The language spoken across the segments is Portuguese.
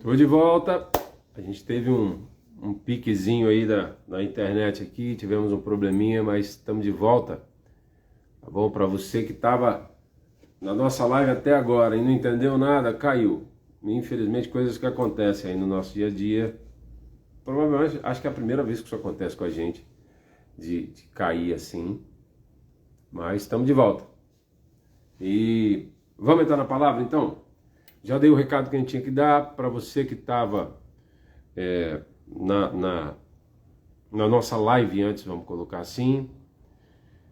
Tô de volta. A gente teve um piquezinho aí da internet aqui, tivemos um probleminha, mas estamos de volta. Tá bom? Para você que estava na nossa live até agora e não entendeu nada, caiu. Infelizmente, coisas que acontecem aí no nosso dia a dia. Provavelmente, acho que é a primeira vez que isso acontece com a gente, de cair assim. Mas estamos de volta. E vamos entrar na palavra então? Já dei o recado que a gente tinha que dar para você que estava na nossa live antes, vamos colocar assim.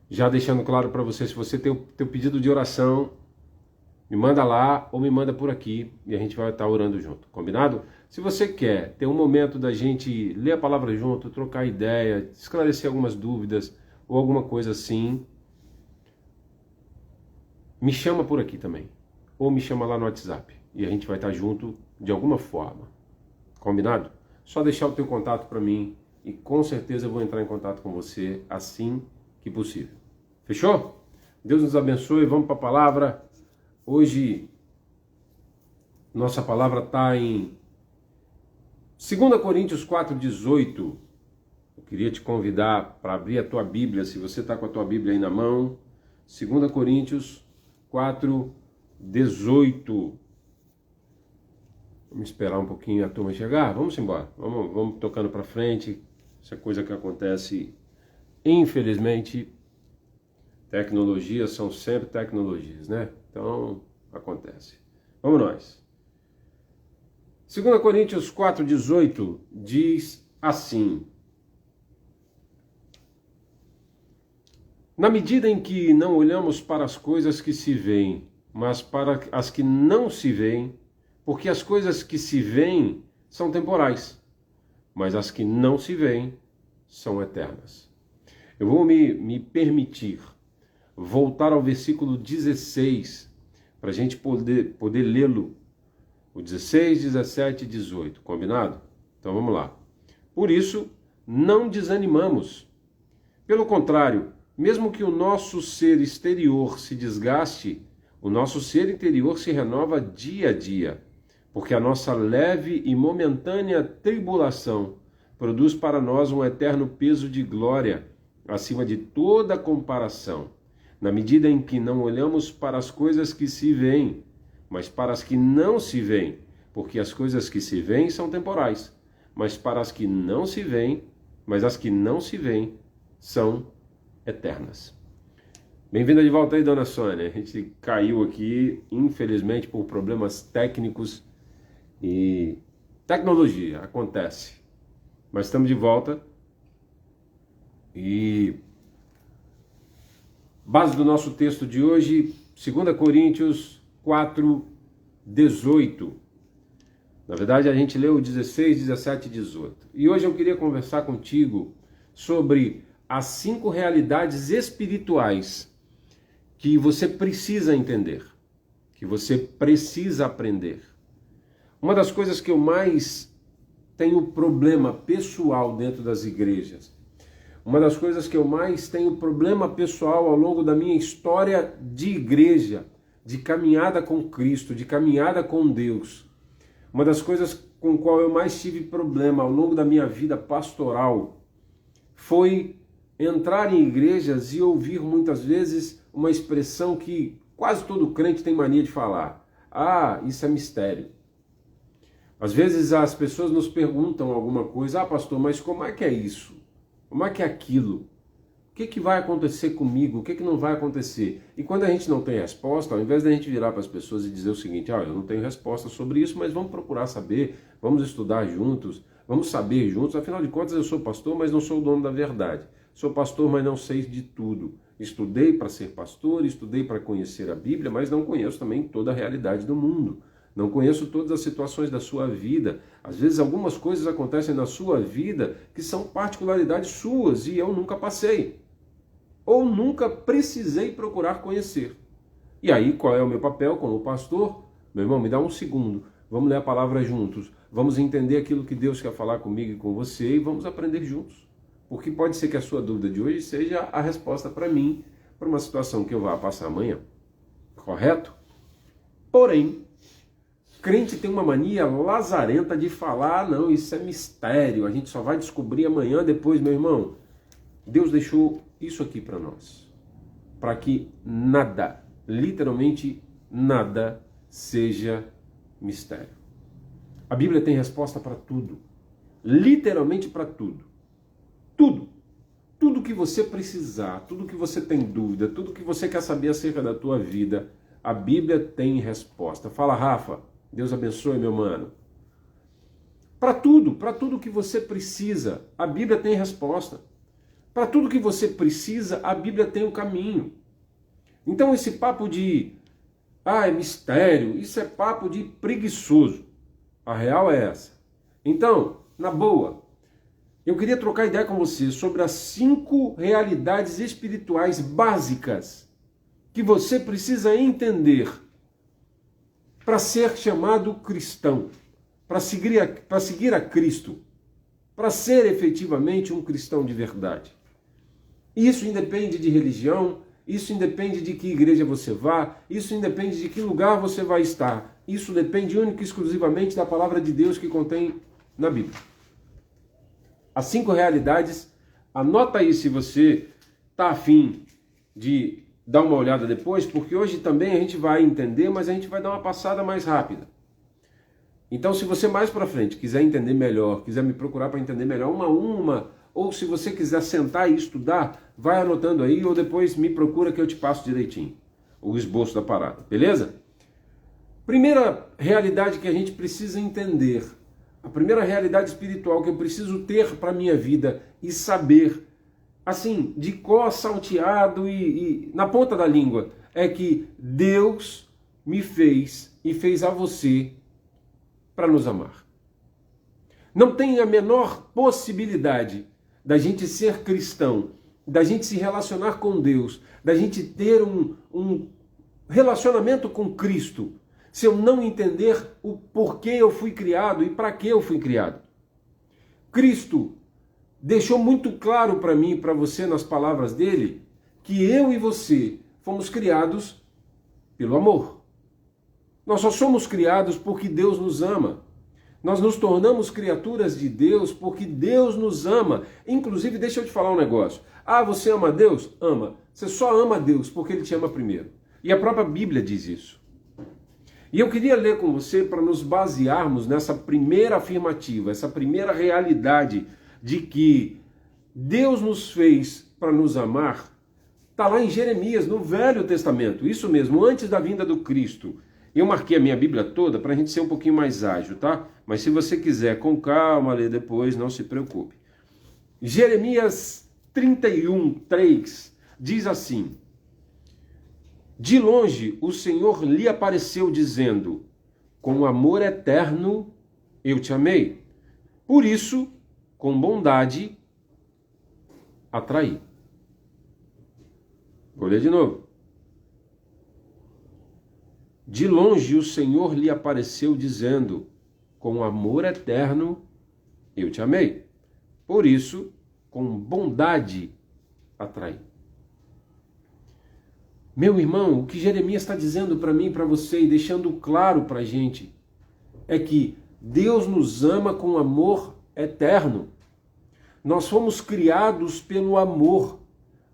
Já deixando claro para você, se você tem o teu pedido de oração, me manda lá ou me manda por aqui e a gente vai estar orando junto, combinado? Se você quer ter um momento da gente ler a palavra junto, trocar ideia, esclarecer algumas dúvidas ou alguma coisa assim, me chama por aqui também. Ou me chama lá no WhatsApp. E a gente vai estar junto de alguma forma. Combinado? Só deixar o teu contato para mim e com certeza eu vou entrar em contato com você assim que possível. Fechou? Deus nos abençoe. Vamos para a palavra. Hoje, nossa palavra está em 2 Coríntios 4,18. Eu queria te convidar para abrir a tua Bíblia, se você está com a tua Bíblia aí na mão. 2 Coríntios 4,18. Vamos esperar um pouquinho a turma chegar? Vamos embora. Vamos tocando para frente. Essa coisa que acontece, infelizmente, tecnologias são sempre tecnologias, né? Então, acontece. Vamos nós. 2 Coríntios 4,18 diz assim: na medida em que não olhamos para as coisas que se veem, mas para as que não se veem, porque as coisas que se veem são temporais, mas as que não se veem são eternas. Eu vou me permitir voltar ao versículo 16, para a gente poder lê-lo. O 16, 17 e 18, combinado? Então vamos lá. Por isso, não desanimamos. Pelo contrário, mesmo que o nosso ser exterior se desgaste, o nosso ser interior se renova dia a dia, porque a nossa leve e momentânea tribulação produz para nós um eterno peso de glória, acima de toda comparação, na medida em que não olhamos para as coisas que se veem, mas para as que não se veem, porque as coisas que se veem são temporais, mas para as que não se veem, são eternas. Bem-vinda de volta aí, dona Sônia. A gente caiu aqui, infelizmente, por problemas técnicos e tecnologia, acontece. Mas estamos de volta. E base do nosso texto de hoje, 2 Coríntios 4:18. Na verdade, a gente leu 16, 17 e 18. E hoje eu queria conversar contigo sobre as 5 realidades espirituais que você precisa entender, que você precisa aprender. Uma das coisas que eu mais tenho problema pessoal dentro das igrejas, uma das coisas que eu mais tenho problema pessoal ao longo da minha história de igreja, de caminhada com Cristo, de caminhada com Deus, uma das coisas com qual eu mais tive problema ao longo da minha vida pastoral foi entrar em igrejas e ouvir muitas vezes uma expressão que quase todo crente tem mania de falar. Ah, isso é mistério. Às vezes as pessoas nos perguntam alguma coisa. Ah, pastor, mas como é que é isso? Como é que é aquilo? O que vai acontecer comigo? O que não vai acontecer? E quando a gente não tem resposta, ao invés da gente virar para as pessoas e dizer o seguinte: eu não tenho resposta sobre isso, mas vamos procurar saber, vamos estudar juntos, vamos saber juntos. Afinal de contas, eu sou pastor, mas não sou o dono da verdade. Sou pastor, mas não sei de tudo. Estudei para ser pastor, estudei para conhecer a Bíblia, mas não conheço também toda a realidade do mundo. Não conheço todas as situações da sua vida. Às vezes algumas coisas acontecem na sua vida que são particularidades suas e eu nunca passei. Ou nunca precisei procurar conhecer. E aí, qual é o meu papel como pastor? Meu irmão, me dá um segundo. Vamos ler a palavra juntos. Vamos entender aquilo que Deus quer falar comigo e com você e vamos aprender juntos. Porque pode ser que a sua dúvida de hoje seja a resposta para mim, para uma situação que eu vá passar amanhã. Correto? Porém, crente tem uma mania lazarenta de falar, não, isso é mistério, a gente só vai descobrir amanhã, depois, meu irmão. Deus deixou isso aqui para nós, para que nada, literalmente nada, seja mistério. A Bíblia tem resposta para tudo, literalmente para tudo. Tudo. Tudo que você precisar, tudo que você tem dúvida, tudo que você quer saber acerca da tua vida, a Bíblia tem resposta. Fala, Rafa, Deus abençoe, meu mano. Para tudo que você precisa, a Bíblia tem resposta. Para tudo que você precisa, a Bíblia tem um caminho. Então esse papo de, é mistério, isso é papo de preguiçoso. A real é essa. Então, na boa, eu queria trocar ideia com você sobre as 5 realidades espirituais básicas que você precisa entender para ser chamado cristão, para seguir a Cristo, para ser efetivamente um cristão de verdade. Isso independe de religião, isso independe de que igreja você vá, isso independe de que lugar você vai estar. Isso depende única e exclusivamente da palavra de Deus que contém na Bíblia. As 5 realidades, anota aí se você está afim de dar uma olhada depois, porque hoje também a gente vai entender, mas a gente vai dar uma passada mais rápida. Então, se você mais para frente quiser entender melhor, quiser me procurar para entender melhor uma a uma, ou se você quiser sentar e estudar, vai anotando aí, ou depois me procura que eu te passo direitinho o esboço da parada, beleza? Primeira realidade que a gente precisa entender, a primeira realidade espiritual que eu preciso ter para a minha vida e saber, assim, de cor salteado e na ponta da língua, é que Deus me fez e fez a você para nos amar. Não tem a menor possibilidade da gente ser cristão, da gente se relacionar com Deus, da gente ter um relacionamento com Cristo, se eu não entender o porquê eu fui criado e para que eu fui criado. Cristo deixou muito claro para mim e para você nas palavras dele que eu e você fomos criados pelo amor. Nós só somos criados porque Deus nos ama. Nós nos tornamos criaturas de Deus porque Deus nos ama. Inclusive, deixa eu te falar um negócio. Você ama Deus? Ama. Você só ama Deus porque Ele te ama primeiro. E a própria Bíblia diz isso. E eu queria ler com você para nos basearmos nessa primeira afirmativa, essa primeira realidade de que Deus nos fez para nos amar. Está lá em Jeremias, no Velho Testamento. Isso mesmo, antes da vinda do Cristo. Eu marquei a minha Bíblia toda para a gente ser um pouquinho mais ágil, tá? Mas se você quiser com calma ler depois, não se preocupe. Jeremias 31:3 diz assim: de longe o Senhor lhe apareceu dizendo, com amor eterno eu te amei. Por isso, com bondade, atraí. Vou ler de novo. De longe o Senhor lhe apareceu dizendo, com amor eterno eu te amei. Por isso, com bondade, atraí. Meu irmão, o que Jeremias está dizendo para mim e para você e deixando claro para a gente é que Deus nos ama com amor eterno. Nós fomos criados pelo amor.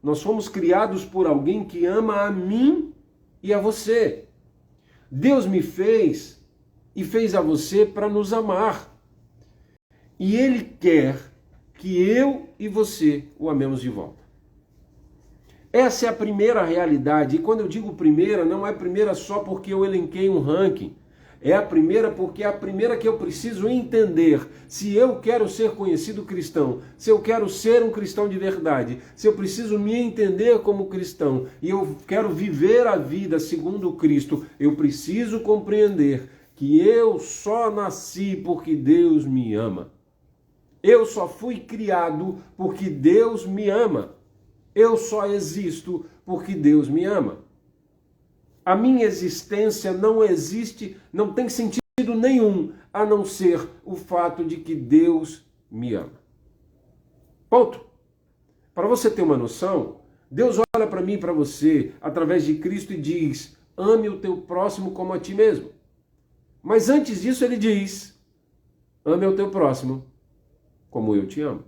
Nós fomos criados por alguém que ama a mim e a você. Deus me fez e fez a você para nos amar. E Ele quer que eu e você o amemos de volta. Essa é a primeira realidade. E quando eu digo primeira, não é primeira só porque eu elenquei um ranking. É a primeira porque é a primeira que eu preciso entender. Se eu quero ser conhecido cristão, se eu quero ser um cristão de verdade, se eu preciso me entender como cristão e eu quero viver a vida segundo Cristo, eu preciso compreender que eu só nasci porque Deus me ama. Eu só fui criado porque Deus me ama. Eu só existo porque Deus me ama. A minha existência não existe, não tem sentido nenhum, a não ser o fato de que Deus me ama. Ponto. Para você ter uma noção, Deus olha para mim e para você, através de Cristo, e diz, ame o teu próximo como a ti mesmo. Mas antes disso ele diz, ame ao teu próximo como eu te amo.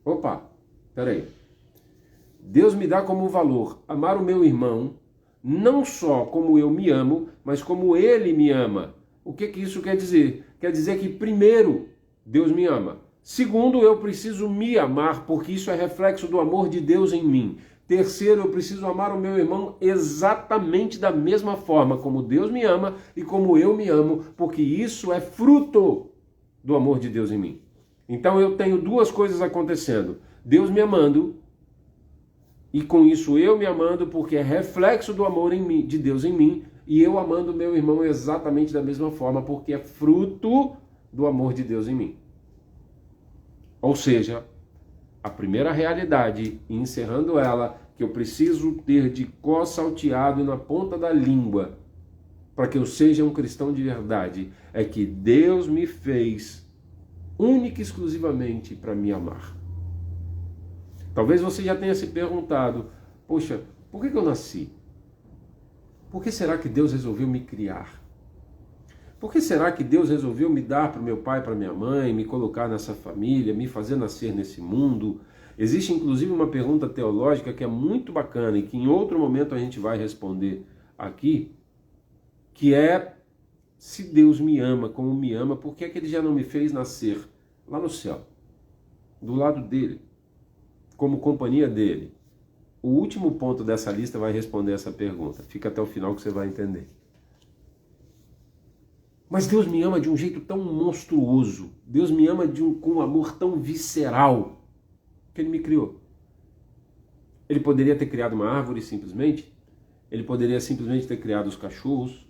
Opa, peraí. Deus me dá como valor amar o meu irmão, não só como eu me amo, mas como ele me ama. O que isso quer dizer? Quer dizer que, primeiro, Deus me ama. Segundo, eu preciso me amar, porque isso é reflexo do amor de Deus em mim. Terceiro, eu preciso amar o meu irmão exatamente da mesma forma como Deus me ama e como eu me amo, porque isso é fruto do amor de Deus em mim. Então eu tenho duas coisas acontecendo. Deus me amando, e com isso eu me amando, porque é reflexo do amor em mim, de Deus em mim, e eu amando meu irmão exatamente da mesma forma, porque é fruto do amor de Deus em mim. Ou seja, a primeira realidade, encerrando ela, que eu preciso ter de có salteado na ponta da língua, para que eu seja um cristão de verdade, é que Deus me fez única e exclusivamente para me amar. Talvez você já tenha se perguntado, poxa, por que eu nasci? Por que será que Deus resolveu me criar? Por que será que Deus resolveu me dar para o meu pai, para minha mãe, me colocar nessa família, me fazer nascer nesse mundo? Existe inclusive uma pergunta teológica que é muito bacana e que em outro momento a gente vai responder aqui, que é, se Deus me ama como me ama, por que é que Ele já não me fez nascer lá no céu, do lado dele, como companhia dele? O último ponto dessa lista vai responder essa pergunta. Fica até o final que você vai entender. Mas Deus me ama de um jeito tão monstruoso, Deus me ama com um amor tão visceral, que Ele me criou. Ele poderia ter criado uma árvore simplesmente, Ele poderia simplesmente ter criado os cachorros,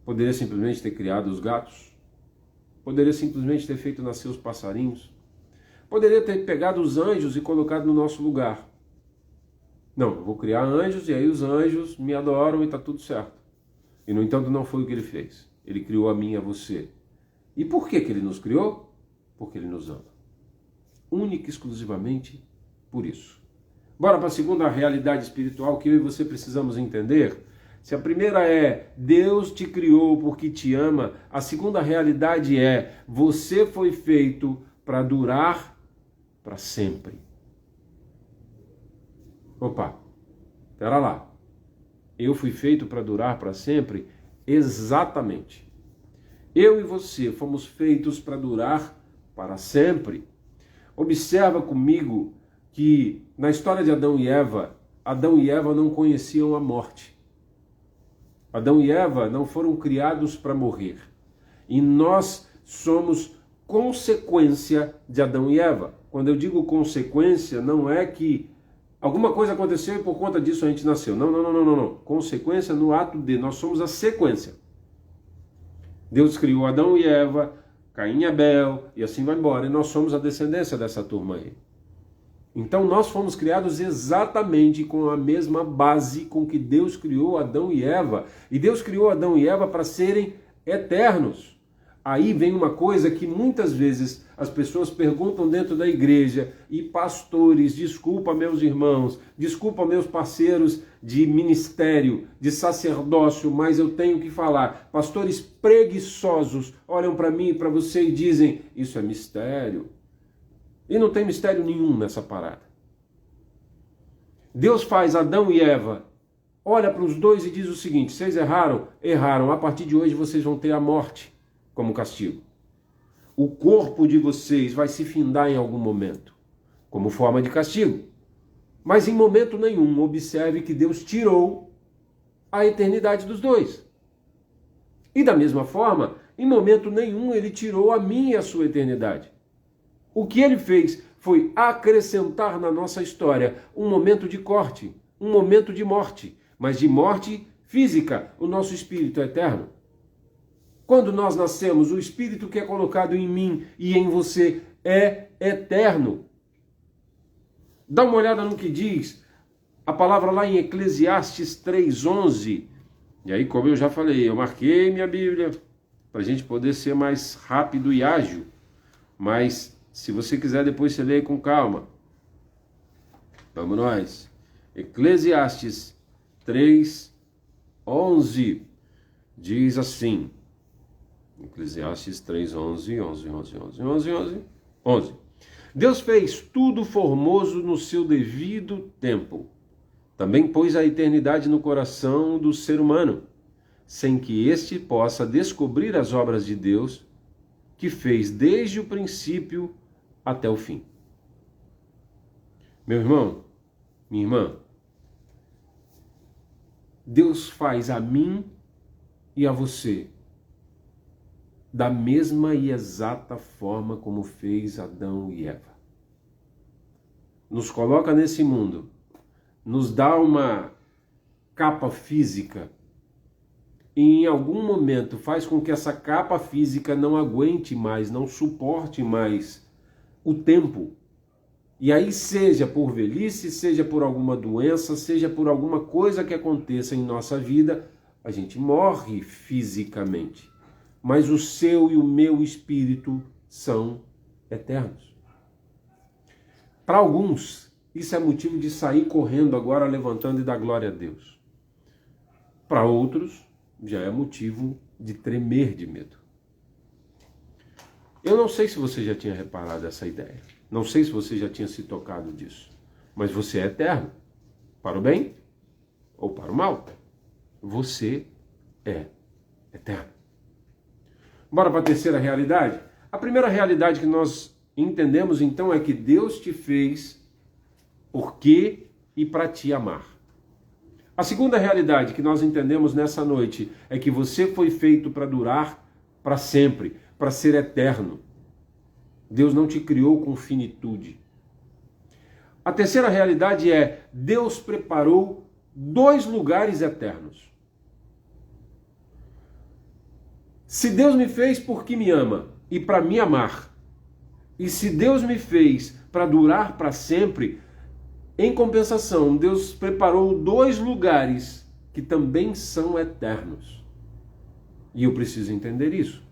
poderia simplesmente ter criado os gatos, poderia simplesmente ter feito nascer os passarinhos, poderia ter pegado os anjos e colocado no nosso lugar. Não, eu vou criar anjos e aí os anjos me adoram e está tudo certo. E no entanto não foi o que Ele fez. Ele criou a mim e a você. E por que Ele nos criou? Porque Ele nos ama. Única e exclusivamente por isso. Bora para a segunda realidade espiritual que eu e você precisamos entender. Se a primeira é Deus te criou porque te ama, a segunda realidade é você foi feito para durar para sempre. Opa, espera lá. Eu fui feito para durar para sempre? Exatamente. Eu e você fomos feitos para durar para sempre. Observa comigo que na história de Adão e Eva não conheciam a morte. Adão e Eva não foram criados para morrer. E nós somos consequência de Adão e Eva. Quando eu digo consequência, não é que alguma coisa aconteceu e por conta disso a gente nasceu. Não. Consequência no ato de, nós somos a sequência. Deus criou Adão e Eva, Caim e Abel, e assim vai embora. E nós somos a descendência dessa turma aí. Então nós fomos criados exatamente com a mesma base com que Deus criou Adão e Eva. E Deus criou Adão e Eva para serem eternos. Aí vem uma coisa que muitas vezes as pessoas perguntam dentro da igreja, e pastores, desculpa meus irmãos, desculpa meus parceiros de ministério, de sacerdócio, mas eu tenho que falar. Pastores preguiçosos olham para mim e para você e dizem, isso é mistério. E não tem mistério nenhum nessa parada. Deus faz Adão e Eva, olha para os dois e diz o seguinte, vocês erraram? Erraram, a partir de hoje vocês vão ter a morte como castigo. O corpo de vocês vai se findar em algum momento, como forma de castigo. Mas em momento nenhum, observe que Deus tirou a eternidade dos dois. E da mesma forma, em momento nenhum, Ele tirou a minha e a sua eternidade. O que Ele fez foi acrescentar na nossa história um momento de corte, um momento de morte, mas de morte física. O nosso espírito é eterno. Quando nós nascemos, o Espírito que é colocado em mim e em você é eterno. Dá uma olhada no que diz a palavra lá em Eclesiastes 3:11. E aí, como eu já falei, eu marquei minha Bíblia para a gente poder ser mais rápido e ágil. Mas, se você quiser, depois você lê com calma. Vamos nós. Eclesiastes 3:11. Diz assim, Eclesiastes 3, 11. Deus fez tudo formoso no seu devido tempo. Também pôs a eternidade no coração do ser humano, sem que este possa descobrir as obras de Deus, que fez desde o princípio até o fim. Meu irmão, minha irmã, Deus faz a mim e a você da mesma e exata forma como fez Adão e Eva. Nos coloca nesse mundo, nos dá uma capa física e em algum momento faz com que essa capa física não aguente mais, não suporte mais o tempo. E aí, seja por velhice, seja por alguma doença, seja por alguma coisa que aconteça em nossa vida, a gente morre fisicamente. Mas o seu e o meu espírito são eternos. Para alguns, isso é motivo de sair correndo agora, levantando e dar glória a Deus. Para outros, já é motivo de tremer de medo. Eu não sei se você já tinha reparado essa ideia. Não sei se você já tinha se tocado disso. Mas você é eterno. Para o bem ou para o mal. Você é eterno. Bora para a terceira realidade? A primeira realidade que nós entendemos então é que Deus te fez porque e para te amar. A segunda realidade que nós entendemos nessa noite é que você foi feito para durar para sempre, para ser eterno. Deus não te criou com finitude. A terceira realidade é: Deus preparou 2 lugares eternos. Se Deus me fez porque me ama e para me amar, e se Deus me fez para durar para sempre, em compensação, Deus preparou 2 lugares que também são eternos. E eu preciso entender isso.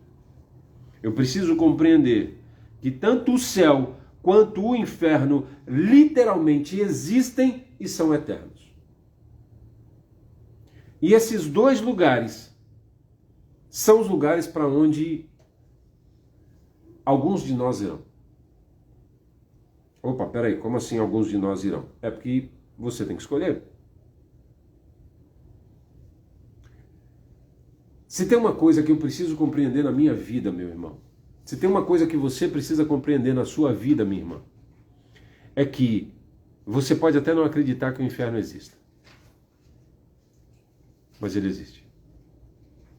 Eu preciso compreender que tanto o céu quanto o inferno literalmente existem e são eternos. E esses 2 lugares são os lugares para onde alguns de nós irão. Opa, peraí, como assim alguns de nós irão? É porque você tem que escolher. Se tem uma coisa que eu preciso compreender na minha vida, meu irmão, se tem uma coisa que você precisa compreender na sua vida, minha irmã, é que você pode até não acreditar que o inferno exista. Mas ele existe.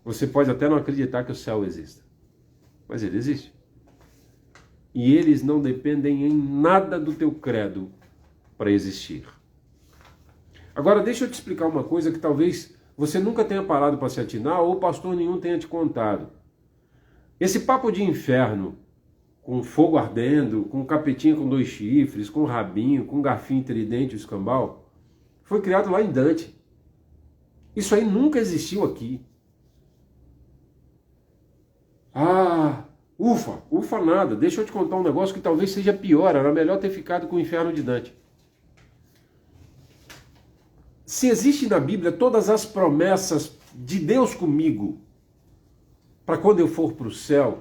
Você pode até não acreditar que o céu exista. Mas ele existe. E eles não dependem em nada do teu credo para existir. Agora deixa eu te explicar uma coisa que talvez você nunca tenha parado para se atinar ou pastor nenhum tenha te contado. Esse papo de inferno, com fogo ardendo, com capetinha com 2 chifres, com rabinho, com garfinho tridente e escambau, foi criado lá em Dante. Isso aí nunca existiu aqui. Ufa nada. Deixa eu te contar um negócio que talvez seja pior. Era melhor ter ficado com o inferno de Dante. Se existe na Bíblia todas as promessas de Deus comigo, para quando eu for para o céu,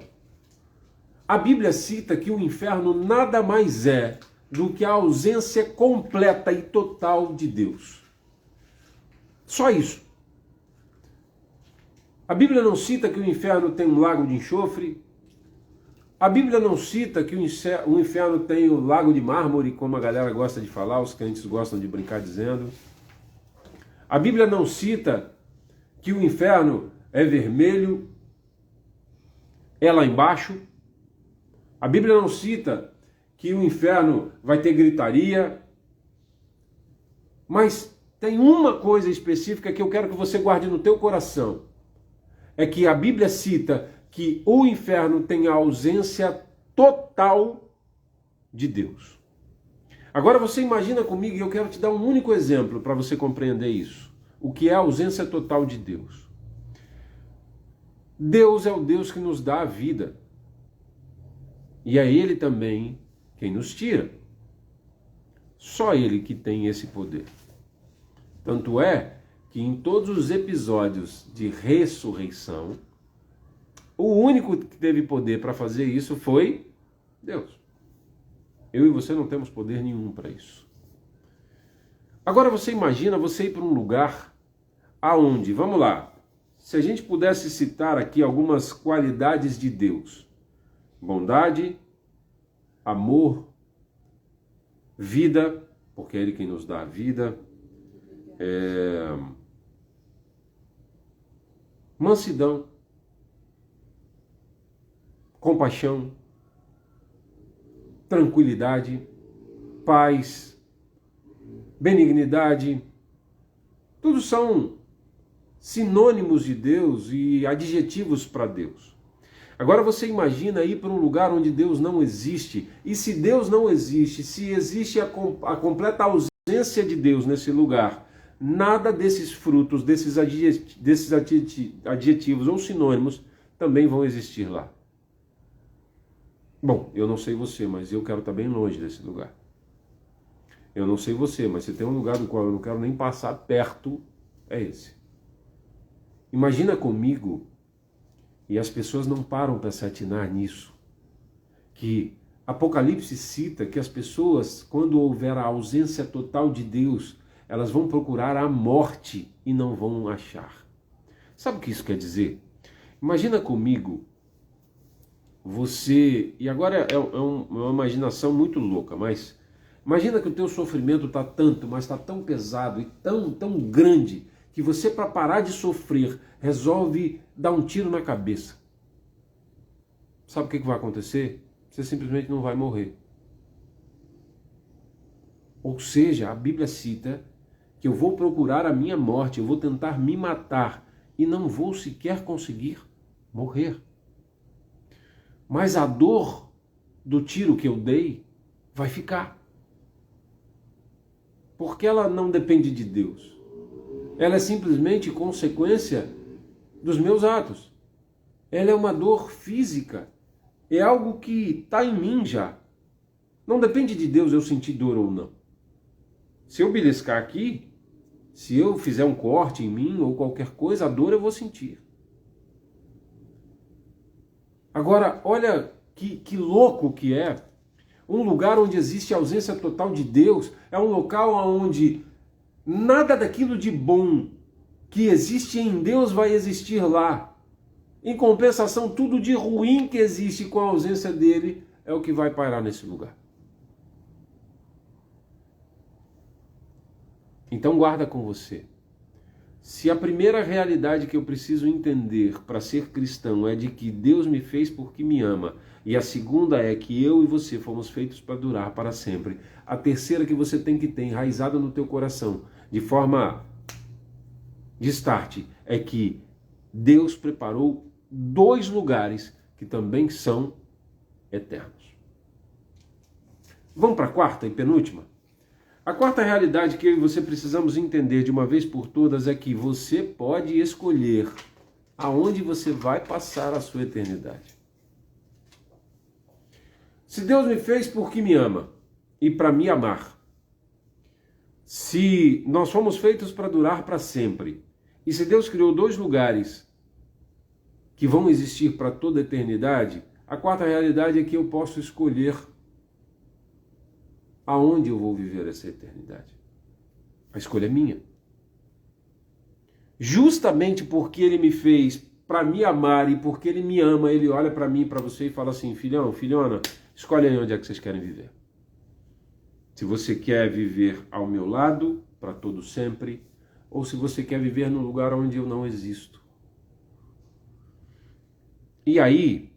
a Bíblia cita que o inferno nada mais é do que a ausência completa e total de Deus. Só isso. A Bíblia não cita que o inferno tem um lago de enxofre. A Bíblia não cita que o inferno tem o lago de mármore, como a galera gosta de falar, os crentes gostam de brincar dizendo. A Bíblia não cita que o inferno é vermelho, é lá embaixo. A Bíblia não cita que o inferno vai ter gritaria. Mas tem uma coisa específica que eu quero que você guarde no teu coração. É que a Bíblia cita que o inferno tem a ausência total de Deus. Agora você imagina comigo, e eu quero te dar um único exemplo para você compreender isso. O que é a ausência total de Deus? Deus é o Deus que nos dá a vida. E é Ele também quem nos tira. Só Ele que tem esse poder. Tanto é que em todos os episódios de ressurreição, o único que teve poder para fazer isso foi Deus. Eu e você não temos poder nenhum para isso. Agora você imagina você ir para um lugar aonde, vamos lá, se a gente pudesse citar aqui algumas qualidades de Deus: bondade, amor, vida, porque é Ele quem nos dá a vida, mansidão, compaixão, tranquilidade, paz, benignidade, tudo são sinônimos de Deus e adjetivos para Deus. Agora você imagina ir para um lugar onde Deus não existe, e se Deus não existe, se existe a completa ausência de Deus nesse lugar, nada desses frutos, desses adjetivos ou sinônimos também vão existir lá. Bom, eu não sei você, mas eu quero estar bem longe desse lugar. Eu não sei você, mas se tem um lugar do qual eu não quero nem passar perto, é esse. Imagina comigo, e as pessoas não param para se atinar nisso, que Apocalipse cita que as pessoas, quando houver a ausência total de Deus, elas vão procurar a morte e não vão achar. Sabe o que isso quer dizer? Imagina comigo, você, e agora é uma imaginação muito louca, mas imagina que o teu sofrimento está tanto, mas está tão pesado e tão grande, que você, para parar de sofrer, resolve dar um tiro na cabeça. Sabe o que vai acontecer? Você simplesmente não vai morrer. Ou seja, a Bíblia cita que eu vou procurar a minha morte, eu vou tentar me matar e não vou sequer conseguir morrer. Mas a dor do tiro que eu dei vai ficar. Porque ela não depende de Deus. Ela é simplesmente consequência dos meus atos. Ela é uma dor física. É algo que está em mim já. Não depende de Deus eu sentir dor ou não. Se eu beliscar aqui, se eu fizer um corte em mim ou qualquer coisa, a dor eu vou sentir. Agora, olha que louco que é. Um lugar onde existe a ausência total de Deus é um local onde nada daquilo de bom que existe em Deus vai existir lá. Em compensação, tudo de ruim que existe com a ausência dele é o que vai parar nesse lugar. Então guarda com você. Se a primeira realidade que eu preciso entender para ser cristão é de que Deus me fez porque me ama, e a segunda é que eu e você fomos feitos para durar para sempre, a terceira que você tem que ter enraizada no teu coração, de forma de start, é que Deus preparou 2 lugares que também são eternos. Vamos para a quarta e penúltima? A quarta realidade que eu e você precisamos entender de uma vez por todas é que você pode escolher aonde você vai passar a sua eternidade. Se Deus me fez porque me ama e para me amar, se nós fomos feitos para durar para sempre, e se Deus criou 2 lugares que vão existir para toda a eternidade, a quarta realidade é que eu posso escolher aonde eu vou viver essa eternidade. A escolha é minha. Justamente porque Ele me fez para me amar e porque Ele me ama, Ele olha para mim e para você e fala assim: filhão, filhona, escolhe aí onde é que vocês querem viver. Se você quer viver ao meu lado, para todo sempre, ou se você quer viver num lugar onde eu não existo. E aí,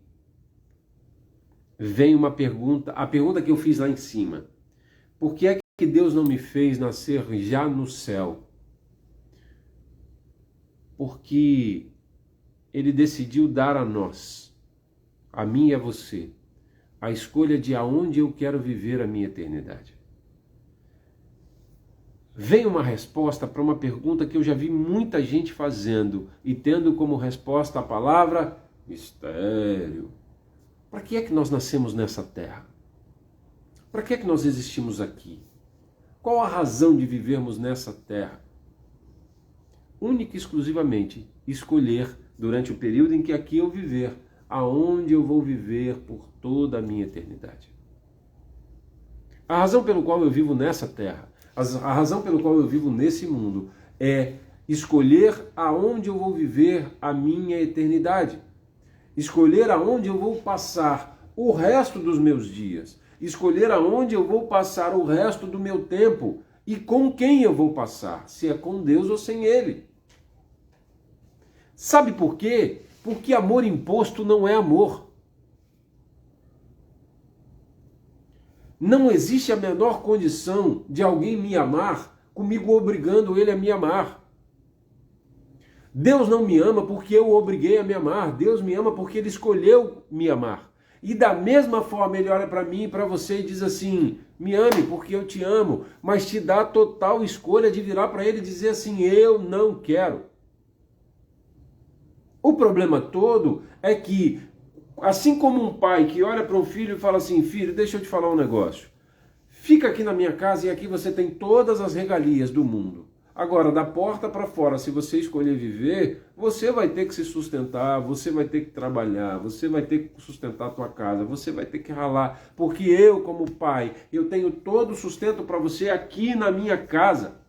vem uma pergunta, a pergunta que eu fiz lá em cima. Por que é que Deus não me fez nascer já no céu? Porque Ele decidiu dar a nós, a mim e a você, a escolha de aonde eu quero viver a minha eternidade. Vem uma resposta para uma pergunta que eu já vi muita gente fazendo e tendo como resposta a palavra mistério. Para que é que nós nascemos nessa terra? Para que é que nós existimos aqui? Qual a razão de vivermos nessa terra? única e exclusivamente escolher, durante o período em que aqui eu viver, aonde eu vou viver por toda a minha eternidade. A razão pelo qual eu vivo nessa terra, a razão pelo qual eu vivo nesse mundo é escolher aonde eu vou viver a minha eternidade. Escolher aonde eu vou passar o resto dos meus dias. Escolher aonde eu vou passar o resto do meu tempo e com quem eu vou passar, se é com Deus ou sem Ele. Sabe por quê? Porque amor imposto não é amor. Não existe a menor condição de alguém me amar comigo obrigando ele a me amar. Deus não me ama porque eu o obriguei a me amar. Deus me ama porque Ele escolheu me amar. E da mesma forma Ele olha para mim e para você e diz assim, me ame porque eu te amo, mas te dá a total escolha de virar para Ele e dizer assim, eu não quero. O problema todo é que, assim como um pai que olha para um filho e fala assim, filho, deixa eu te falar um negócio. Fica aqui na minha casa e aqui você tem todas as regalias do mundo. Agora, da porta para fora, se você escolher viver, você vai ter que se sustentar, você vai ter que trabalhar, você vai ter que sustentar a tua casa, você vai ter que ralar, porque eu, como pai, eu tenho todo o sustento para você aqui na minha casa.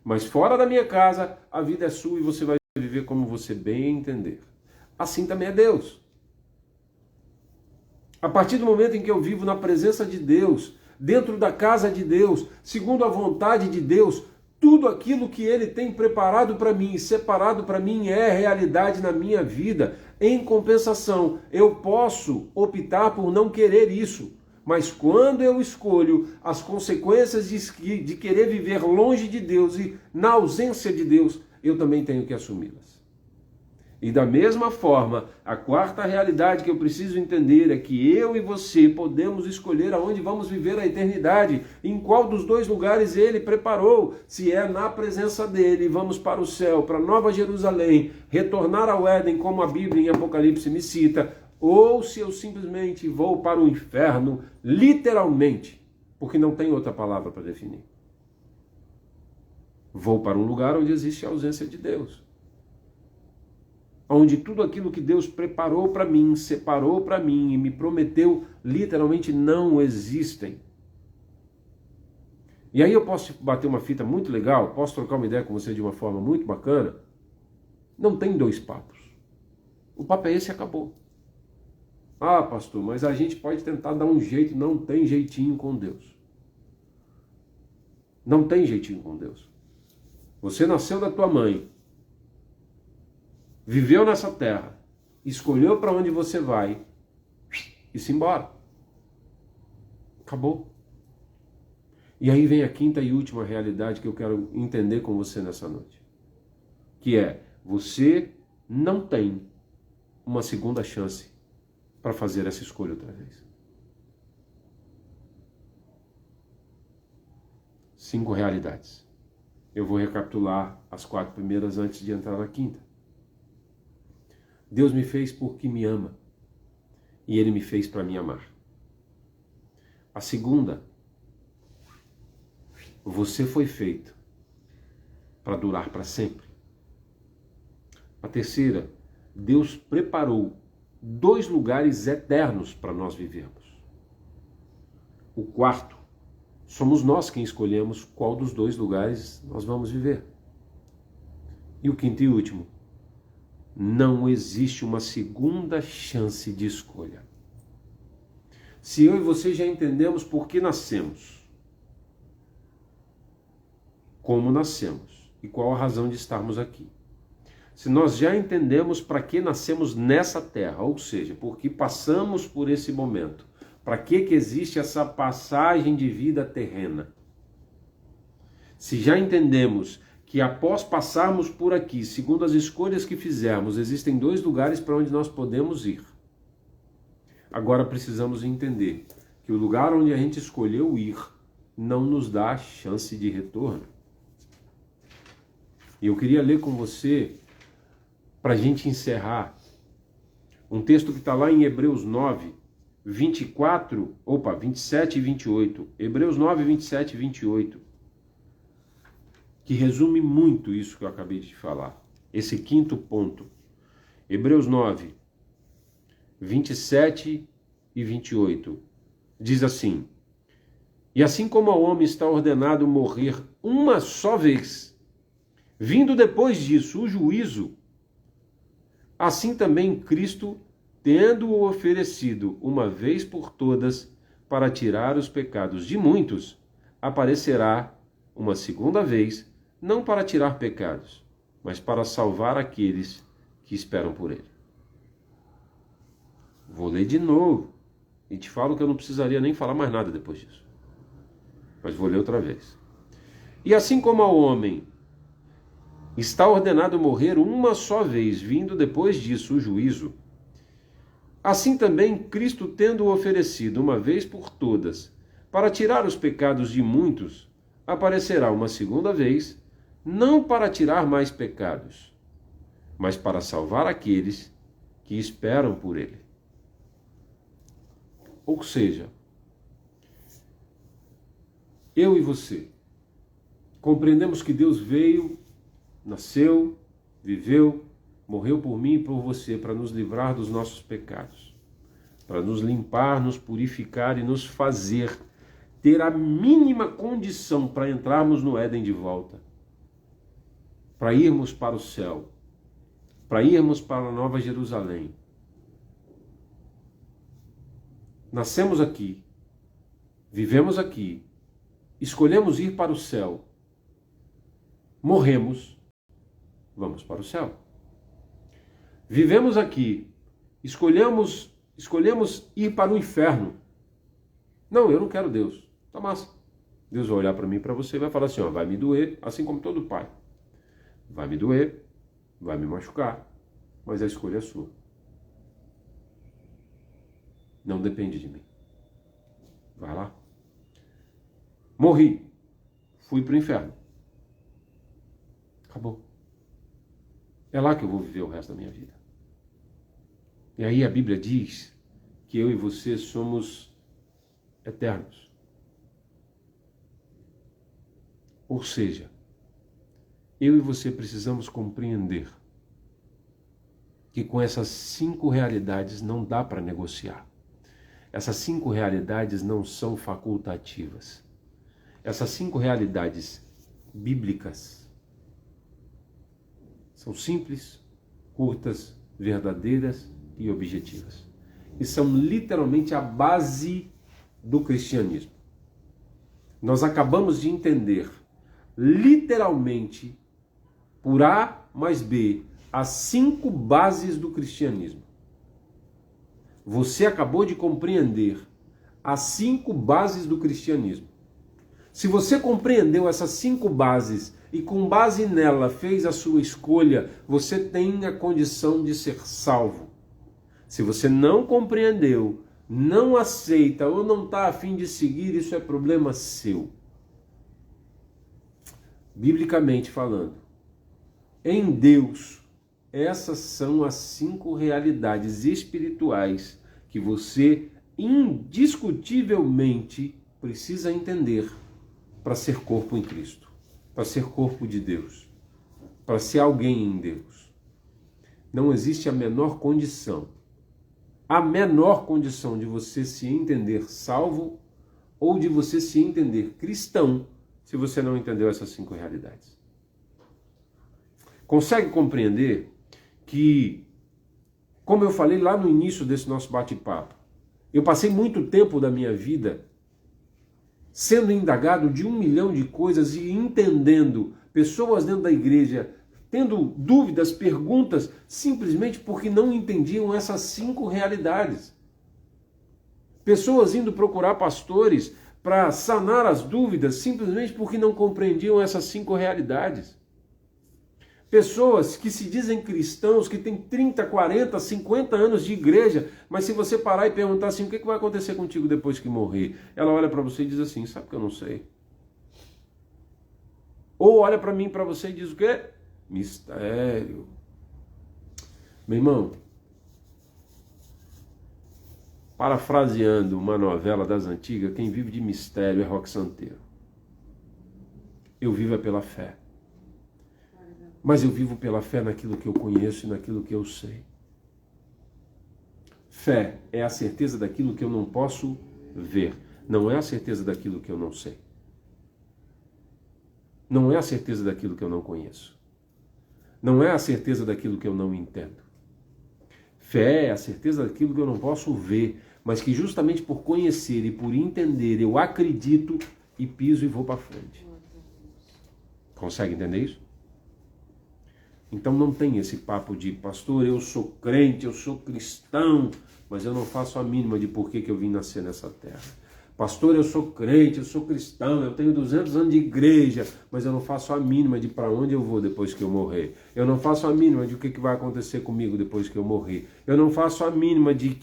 Mas fora da minha casa, a vida é sua e você vai viver como você bem entender. Assim também é Deus. A partir do momento em que eu vivo na presença de Deus, dentro da casa de Deus, segundo a vontade de Deus, tudo aquilo que Ele tem preparado para mim, separado para mim, é realidade na minha vida. Em compensação, eu posso optar por não querer isso. Mas quando eu escolho as consequências de querer viver longe de Deus e na ausência de Deus, eu também tenho que assumi-las. E da mesma forma, a quarta realidade que eu preciso entender é que eu e você podemos escolher aonde vamos viver a eternidade, em qual dos dois lugares Ele preparou. Se é na presença dEle, vamos para o céu, para Nova Jerusalém, retornar ao Éden, como a Bíblia em Apocalipse me cita, ou se eu simplesmente vou para o inferno, literalmente, porque não tem outra palavra para definir. Vou para um lugar onde existe a ausência de Deus. Onde tudo aquilo que Deus preparou para mim, separou para mim e me prometeu, literalmente não existem. E aí eu posso bater uma fita muito legal, posso trocar uma ideia com você de uma forma muito bacana. Não tem dois papos. O papo é esse e acabou. Ah, pastor, mas a gente pode tentar dar um jeito. Não tem jeitinho com Deus. Não tem jeitinho com Deus. Você nasceu da tua mãe, viveu nessa terra, escolheu para onde você vai e se embora. Acabou. E aí vem a quinta e última realidade que eu quero entender com você nessa noite. Que é, você não tem uma segunda chance para fazer essa escolha outra vez. 5 realidades. Eu vou recapitular as 4 primeiras antes de entrar na quinta. Deus me fez porque me ama. E Ele me fez para me amar. A segunda, você foi feito para durar para sempre. A terceira, Deus preparou 2 lugares eternos para nós vivermos. O quarto, somos nós quem escolhemos qual dos 2 lugares nós vamos viver. E o quinto e último, não existe uma segunda chance de escolha. Se eu e você já entendemos por que nascemos, como nascemos e qual a razão de estarmos aqui, se nós já entendemos para que nascemos nessa terra, ou seja, por que passamos por esse momento, para que existe essa passagem de vida terrena, se já entendemos que após passarmos por aqui, segundo as escolhas que fizermos, existem 2 lugares para onde nós podemos ir. Agora precisamos entender que o lugar onde a gente escolheu ir não nos dá chance de retorno. E eu queria ler com você, para a gente encerrar, um texto que está lá em Hebreus 9, 27 e 28. Hebreus 9, 27 e 28. que resume muito isso que eu acabei de te falar. Esse quinto ponto. Hebreus 9, 27 e 28. Diz assim: e assim como ao homem está ordenado morrer uma só vez, vindo depois disso o juízo, assim também Cristo, tendo-o oferecido uma vez por todas para tirar os pecados de muitos, aparecerá uma segunda vez, não para tirar pecados, mas para salvar aqueles que esperam por ele. Vou ler de novo e te falo que eu não precisaria nem falar mais nada depois disso. Mas vou ler outra vez. E assim como ao homem está ordenado morrer uma só vez, vindo depois disso o juízo, assim também Cristo, tendo oferecido uma vez por todas para tirar os pecados de muitos, aparecerá uma segunda vez, não para tirar mais pecados, mas para salvar aqueles que esperam por ele. Ou seja, eu e você compreendemos que Deus veio, nasceu, viveu, morreu por mim e por você para nos livrar dos nossos pecados, para nos limpar, nos purificar e nos fazer ter a mínima condição para entrarmos no Éden de volta, para irmos para o céu, para irmos para a Nova Jerusalém. Nascemos aqui, vivemos aqui, escolhemos ir para o céu, morremos, vamos para o céu. Vivemos aqui, escolhemos ir para o inferno. Não, eu não quero Deus. Tá massa. Deus vai olhar para mim e para você e vai falar assim, ó, vai me doer, assim como todo pai. Vai me doer, vai me machucar, mas a escolha é sua. Não depende de mim. Vai lá. Morri. Fui para o inferno. Acabou. É lá que eu vou viver o resto da minha vida. E aí a Bíblia diz que eu e você somos eternos. Ou seja, eu e você precisamos compreender que com essas 5 realidades não dá para negociar. Essas 5 realidades não são facultativas. Essas 5 realidades bíblicas são simples, curtas, verdadeiras e objetivas. E são literalmente a base do cristianismo. Nós acabamos de entender, literalmente, por A mais B, as 5 bases do cristianismo. Você acabou de compreender as 5 bases do cristianismo. Se você compreendeu essas 5 bases e com base nela fez a sua escolha, você tem a condição de ser salvo. Se você não compreendeu, não aceita ou não está a fim de seguir, isso é problema seu. Biblicamente falando, em Deus, essas são as 5 realidades espirituais que você indiscutivelmente precisa entender para ser corpo em Cristo, para ser corpo de Deus, para ser alguém em Deus. Não existe a menor condição de você se entender salvo ou de você se entender cristão se você não entendeu essas 5 realidades. Consegue compreender que, como eu falei lá no início desse nosso bate-papo, eu passei muito tempo da minha vida sendo indagado de 1 milhão de coisas e entendendo pessoas dentro da igreja tendo dúvidas, perguntas, simplesmente porque não entendiam essas 5 realidades. Pessoas indo procurar pastores para sanar as dúvidas simplesmente porque não compreendiam essas 5 realidades. Pessoas que se dizem cristãos, que têm 30, 40, 50 anos de igreja, mas se você parar e perguntar assim, o que vai acontecer contigo depois que morrer? Ela olha para você e diz assim, sabe que eu não sei? Ou olha para mim, para você e diz o quê? Mistério. Meu irmão, parafraseando uma novela das antigas, quem vive de mistério é rock santeiro. Eu vivo é pela fé. mas eu vivo pela fé naquilo que eu conheço e naquilo que eu sei. Fé é a certeza daquilo que eu não posso ver, não é a certeza daquilo que eu não sei. Não é a certeza daquilo que eu não conheço. Não é a certeza daquilo que eu não entendo. Fé é a certeza daquilo que eu não posso ver, mas que justamente por conhecer e por entender, eu acredito e piso e vou para frente. Consegue entender isso? Então não tem esse papo de, pastor, eu sou crente, eu sou cristão, mas eu não faço a mínima de por que eu vim nascer nessa terra. Pastor, eu sou crente, eu sou cristão, eu tenho 200 anos de igreja, mas eu não faço a mínima de para onde eu vou depois que eu morrer. Eu não faço a mínima de o que vai acontecer comigo depois que eu morrer. Eu não faço a mínima de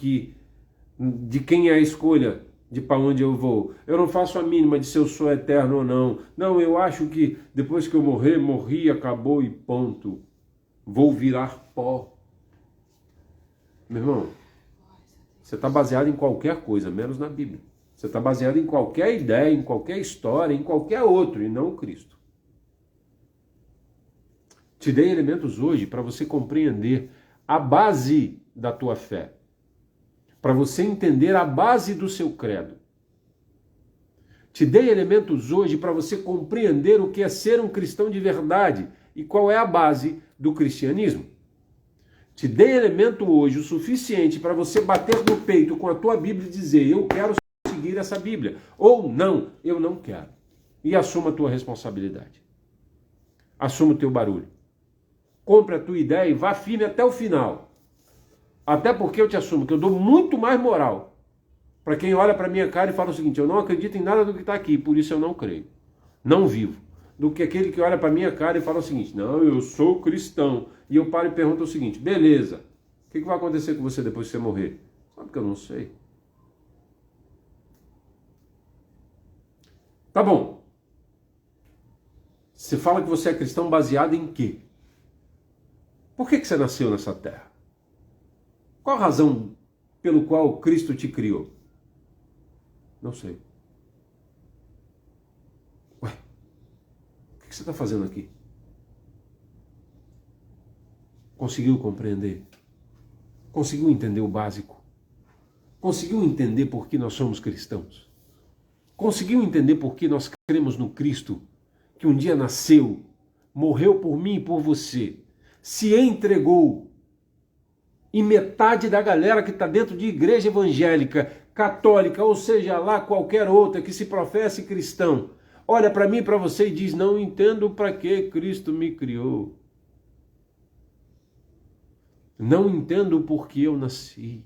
quem é a escolha de para onde eu vou. Eu não faço a mínima de se eu sou eterno ou não. Não, eu acho que depois que eu morrer, morri, acabou e ponto. Vou virar pó. Meu irmão, você está baseado em qualquer coisa, menos na Bíblia. Você está baseado em qualquer ideia, em qualquer história, em qualquer outro, e não Cristo. Te dei elementos hoje para você compreender a base da tua fé. Para você entender a base do seu credo. Te dei elementos hoje para você compreender o que é ser um cristão de verdade e qual é a base do cristianismo. Te dei elemento hoje o suficiente para você bater no peito com a tua Bíblia e dizer, eu quero seguir essa Bíblia. Ou não, eu não quero. E assuma a tua responsabilidade. Assuma o teu barulho. Compre a tua ideia e vá firme até o final. Até porque eu te assumo que eu dou muito mais moral para quem olha para minha cara e fala o seguinte, eu não acredito em nada do que está aqui, por isso eu não creio. Não vivo. Do que aquele que olha para minha cara e fala o seguinte, não, eu sou cristão. E eu paro e pergunto o seguinte, beleza, o que vai acontecer com você depois que você morrer? Sabe que eu não sei. Tá bom. Você fala que você é cristão baseado em quê? Por que você nasceu nessa terra? Qual a razão pelo qual Cristo te criou? Não sei. Ué, o que você está fazendo aqui? Conseguiu compreender? Conseguiu entender o básico? Conseguiu entender por que nós somos cristãos? Conseguiu entender por que nós cremos no Cristo, que um dia nasceu, morreu por mim e por você, se entregou, e metade da galera que está dentro de igreja evangélica, católica, ou seja lá qualquer outra que se professe cristão, olha para mim e para você e diz, não entendo para que Cristo me criou. Não entendo por que eu nasci.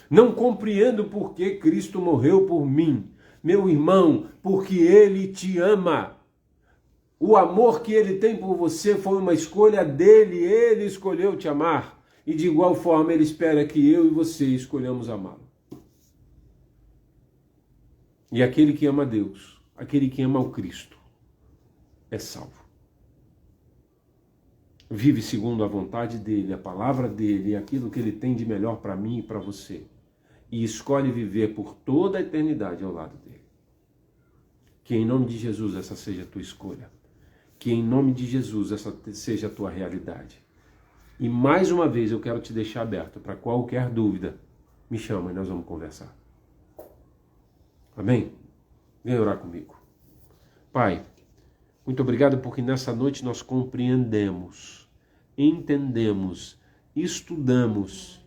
Não compreendo por que Cristo morreu por mim. Meu irmão, porque Ele te ama. O amor que Ele tem por você foi uma escolha dEle. Ele escolheu te amar. E de igual forma Ele espera que eu e você escolhamos amá-lo. E aquele que ama Deus, aquele que ama o Cristo, é salvo. Vive segundo a vontade dEle, a palavra dEle, aquilo que Ele tem de melhor para mim e para você. E escolhe viver por toda a eternidade ao lado dEle. Que em nome de Jesus essa seja a tua escolha. Que em nome de Jesus essa seja a tua realidade. E mais uma vez eu quero te deixar aberto para qualquer dúvida. Me chama e nós vamos conversar. Amém? Vem orar comigo. Pai, muito obrigado porque nessa noite nós compreendemos, entendemos, estudamos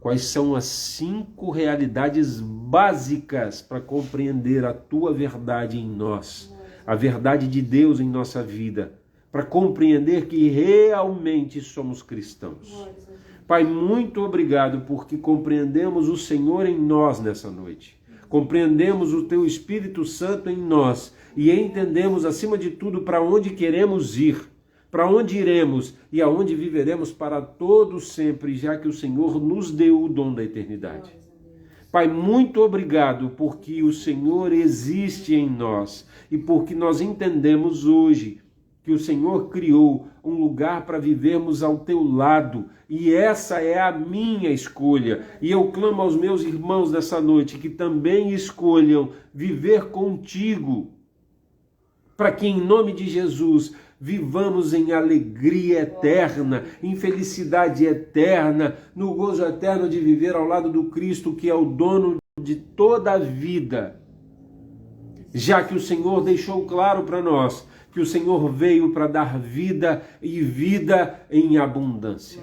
quais são as 5 realidades básicas para compreender a tua verdade em nós, a verdade de Deus em nossa vida, para compreender que realmente somos cristãos. Pai, muito obrigado porque compreendemos o Senhor em nós nessa noite. Compreendemos o teu Espírito Santo em nós e entendemos, acima de tudo, para onde queremos ir, para onde iremos e aonde viveremos para todo sempre, já que o Senhor nos deu o dom da eternidade. Pai, muito obrigado porque o Senhor existe em nós e porque nós entendemos hoje que o Senhor criou um lugar para vivermos ao teu lado, e essa é a minha escolha. E eu clamo aos meus irmãos nessa noite que também escolham viver contigo, para que em nome de Jesus vivamos em alegria eterna, em felicidade eterna, no gozo eterno de viver ao lado do Cristo, que é o dono de toda a vida. Já que o Senhor deixou claro para nós que o Senhor veio para dar vida e vida em abundância.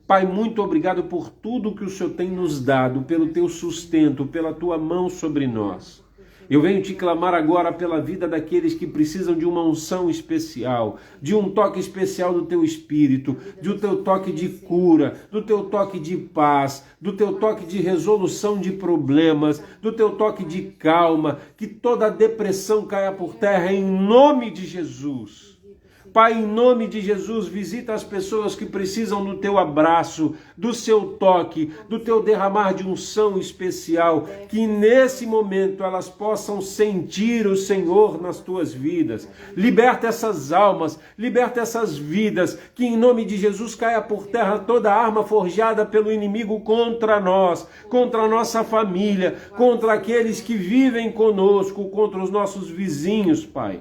Pai, muito obrigado por tudo que o Senhor tem nos dado, pelo teu sustento, pela tua mão sobre nós. Eu venho te clamar agora pela vida daqueles que precisam de uma unção especial, de um toque especial do teu Espírito, do teu toque de cura, do teu toque de paz, do teu toque de resolução de problemas, do teu toque de calma, que toda depressão caia por terra em nome de Jesus. Pai, em nome de Jesus, visita as pessoas que precisam do teu abraço, do seu toque, do teu derramar de unção especial, que nesse momento elas possam sentir o Senhor nas tuas vidas. Liberta essas almas, liberta essas vidas, que em nome de Jesus caia por terra toda arma forjada pelo inimigo contra nós, contra a nossa família, contra aqueles que vivem conosco, contra os nossos vizinhos, Pai.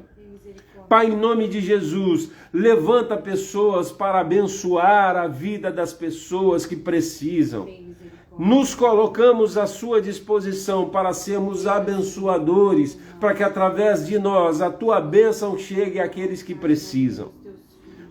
Pai, em nome de Jesus, levanta pessoas para abençoar a vida das pessoas que precisam. Nos colocamos à sua disposição para sermos abençoadores, para que através de nós a tua bênção chegue àqueles que precisam.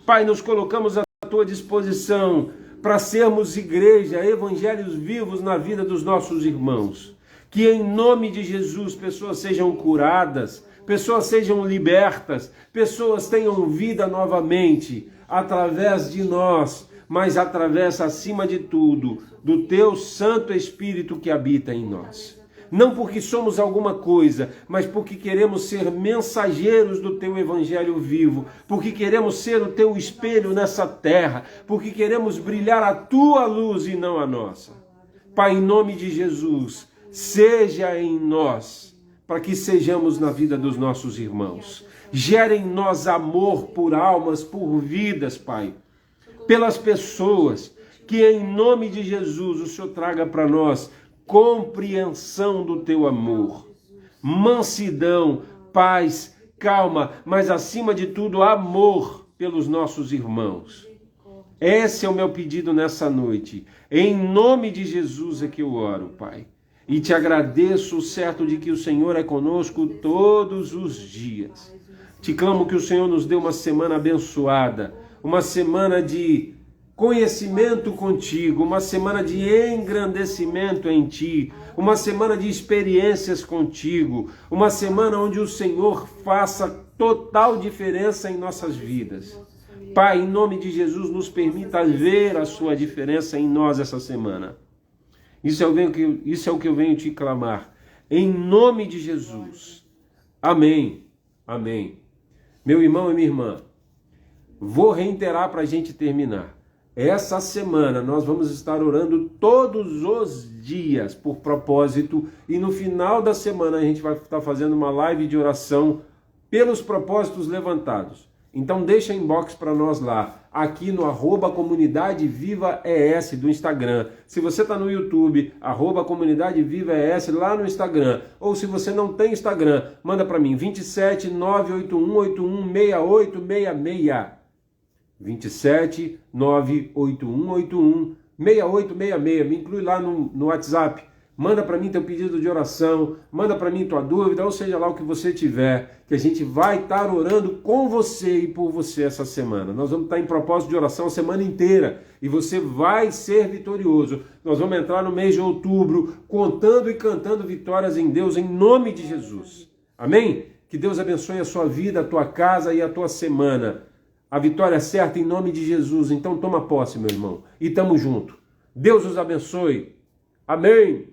Pai, nos colocamos à tua disposição para sermos igreja, evangelhos vivos na vida dos nossos irmãos. Que em nome de Jesus pessoas sejam curadas, pessoas sejam libertas, pessoas tenham vida novamente, através de nós, mas através, acima de tudo, do teu Santo Espírito que habita em nós. Não porque somos alguma coisa, mas porque queremos ser mensageiros do teu Evangelho vivo, porque queremos ser o teu espelho nessa terra, porque queremos brilhar a tua luz e não a nossa. Pai, em nome de Jesus, seja em nós, para que sejamos na vida dos nossos irmãos. Gere em nós amor por almas, por vidas, Pai, pelas pessoas, que em nome de Jesus o Senhor traga para nós compreensão do teu amor, mansidão, paz, calma, mas acima de tudo amor pelos nossos irmãos. Esse é o meu pedido nessa noite. Em nome de Jesus é que eu oro, Pai. E te agradeço, certo de que o Senhor é conosco todos os dias. Te clamo que o Senhor nos dê uma semana abençoada, uma semana de conhecimento contigo, uma semana de engrandecimento em ti, uma semana de experiências contigo, uma semana onde o Senhor faça total diferença em nossas vidas. Pai, em nome de Jesus, nos permita ver a sua diferença em nós essa semana. Isso é o que eu venho te clamar. Em nome de Jesus. Amém. Amém. Meu irmão e minha irmã, vou reiterar para a gente terminar. Essa semana nós vamos estar orando todos os dias por propósito. E no final da semana a gente vai estar fazendo uma live de oração pelos propósitos levantados. Então deixa inbox para nós lá, aqui no @comunidadevivaes do Instagram. Se você está no YouTube, @comunidadevivaes lá no Instagram. Ou se você não tem Instagram, manda para mim, 27 98181 6866. 27 98181 6866. Me inclui lá no WhatsApp. Manda para mim teu pedido de oração, manda para mim tua dúvida, ou seja lá o que você tiver, que a gente vai estar orando com você e por você essa semana. Nós vamos estar em propósito de oração a semana inteira e você vai ser vitorioso. Nós vamos entrar no mês de outubro contando e cantando vitórias em Deus, em nome de Jesus. Amém? Que Deus abençoe a sua vida, a tua casa e a tua semana. A vitória é certa em nome de Jesus. Então toma posse, meu irmão. E tamo junto. Deus os abençoe. Amém.